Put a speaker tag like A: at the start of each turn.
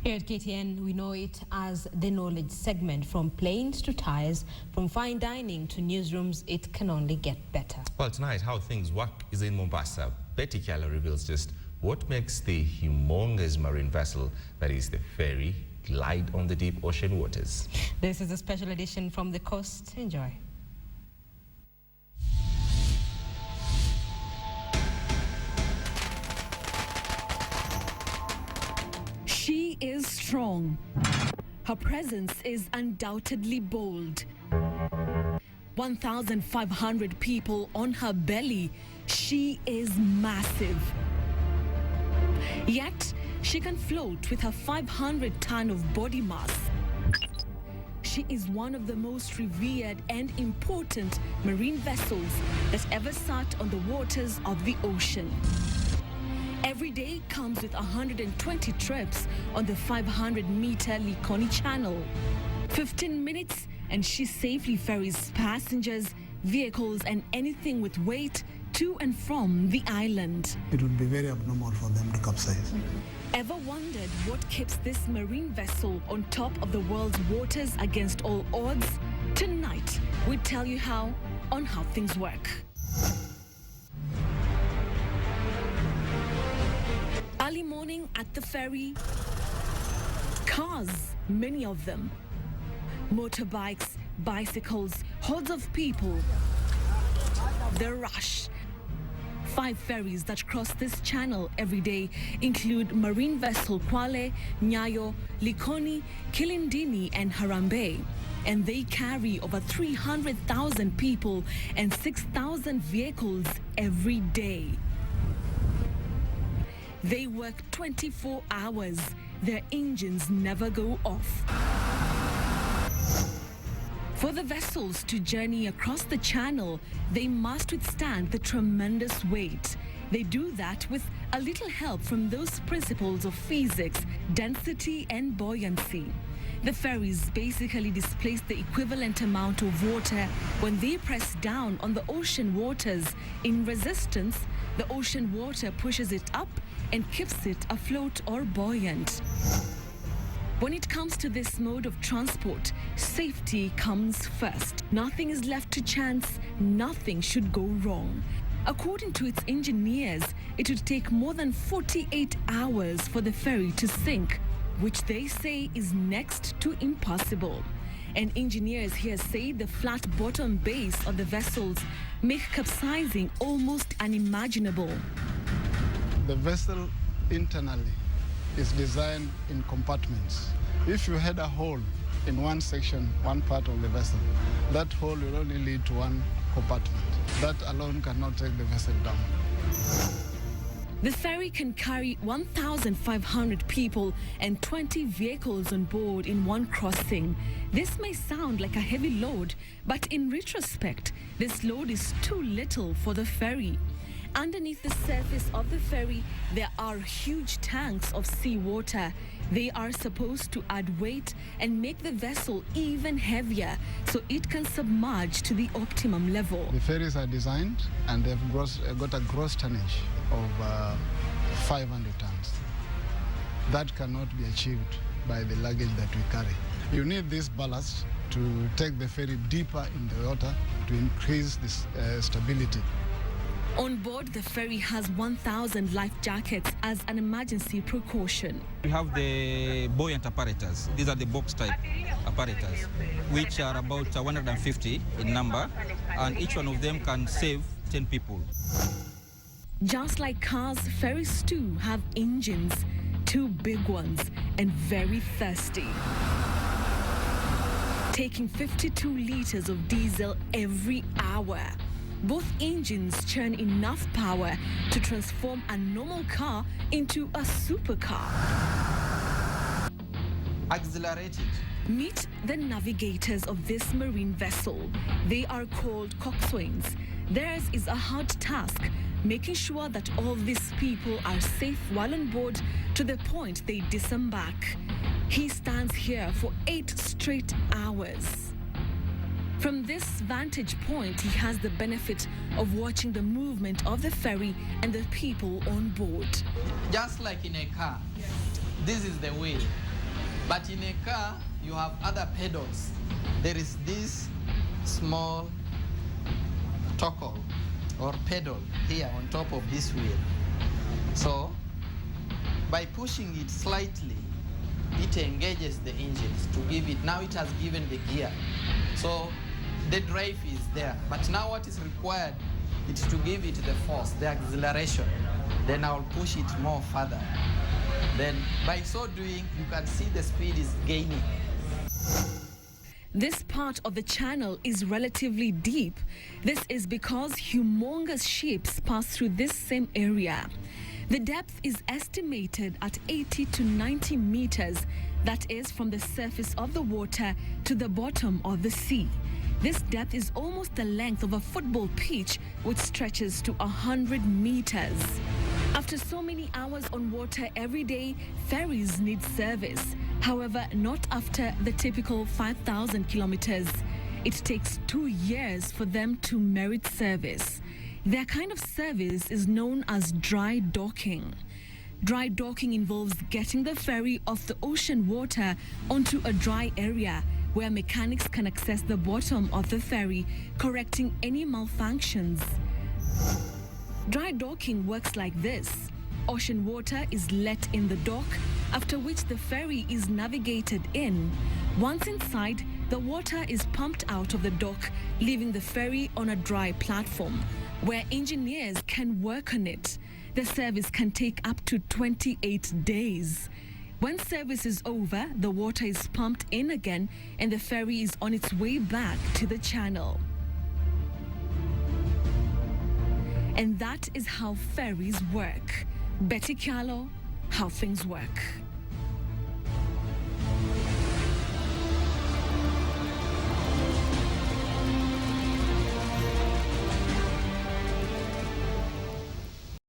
A: Here at KTN, we know it as the knowledge segment. From planes to tyres, from fine dining to newsrooms, it can only get better.
B: Well, tonight, how things work is in Mombasa. Kyallo reveals just what makes the humongous marine vessel, that is the Ferry, glide on the deep ocean waters.
A: This is a special edition from the coast. Enjoy.
C: She is strong. Her presence is undoubtedly bold. 1,500 people on her belly. She is massive. Yet, she can float with her 500-ton of body mass. She is one of the most revered and important marine vessels that ever sat on the waters of the ocean. Every day comes with 120 trips on the 500-meter Likoni Channel. 15 minutes and she safely ferries passengers, vehicles and anything with weight to and from the island.
D: It would be very abnormal for them to capsize.
C: Ever wondered what keeps this marine vessel on top of the world's waters against all odds? Tonight, we tell you how on How Things Work. Early morning at the ferry, cars, many of them, motorbikes, bicycles, hordes of people, the rush. 5 ferries that cross this channel every day include marine vessel Kyallo, Nyayo, Likoni, Kilindini and Harambee. And they carry over 300,000 people and 6,000 vehicles every day. They work 24 hours. Their engines never go off. For the vessels to journey across the channel, they must withstand the tremendous weight. They do that with a little help from those principles of physics, density and buoyancy. The ferries basically displace the equivalent amount of water when they press down on the ocean waters. In resistance, the ocean water pushes it up and keeps it afloat or buoyant. When it comes to this mode of transport, safety comes first. Nothing is left to chance, nothing should go wrong. According to its engineers, it would take more than 48 hours for the ferry to sink, which they say is next to impossible. And engineers here say the flat bottom base of the vessels make capsizing almost unimaginable.
D: The vessel internally is designed in compartments. If you had a hole in one section, one part of the vessel, that hole will only lead to one compartment. That alone cannot take the vessel down.
C: The ferry can carry 1,500 people and 20 vehicles on board in one crossing. This may sound like a heavy load, but in retrospect, this load is too little for the ferry. Underneath the surface of the ferry, there are huge tanks of seawater. They are supposed to add weight and make the vessel even heavier so it can submerge to the optimum level.
D: The ferries are designed and they've got a gross tonnage of 500 tons. That cannot be achieved by the luggage that we carry. You need this ballast to take the ferry deeper in the water to increase this stability.
C: On board, the ferry has 1,000 life jackets as an emergency precaution.
E: We have the buoyant apparatus. These are the box type apparatus, which are about 150 in number, and each one of them can save 10 people.
C: Just like cars, ferries too have engines, 2 big ones, and very thirsty. Taking 52 liters of diesel every hour. Both engines churn enough power to transform a normal car into a supercar.
E: Accelerated.
C: Meet the navigators of this marine vessel. They are called coxswains. Theirs is a hard task, making sure that all these people are safe while on board to the point they disembark. He stands here for 8 straight hours. From this vantage point, he has the benefit of watching the movement of the ferry and the people on board.
F: Just like in a car, this is the way But in a car, you have other pedals. There is this small toggle or pedal here on top of this wheel. So by pushing it slightly, it engages the engines to give it, now it has given the gear. So the drive is there, but now what is required is to give it the force, the acceleration. Then I'll push it more further. Then by so doing, you can see the speed is gaining.
C: This part of the channel is relatively deep. This is because humongous ships pass through this same area. The depth is estimated at 80 to 90 meters. That is from the surface of the water to the bottom of the sea. This depth is almost the length of a football pitch, which stretches to 100 meters. After so many hours on water every day, ferries need service. However, not after the typical 5,000 kilometers. It takes 2 years for them to merit service. Their kind of service is known as dry docking. Dry docking involves getting the ferry off the ocean water onto a dry area where mechanics can access the bottom of the ferry, correcting any malfunctions. Dry docking works like this. Ocean water is let in the dock, after which the ferry is navigated in. Once inside, the water is pumped out of the dock, leaving the ferry on a dry platform, where engineers can work on it. The service can take up to 28 days. When service is over, the water is pumped in again and the ferry is on its way back to the channel. And that is how ferries work. Kyallo, how things work.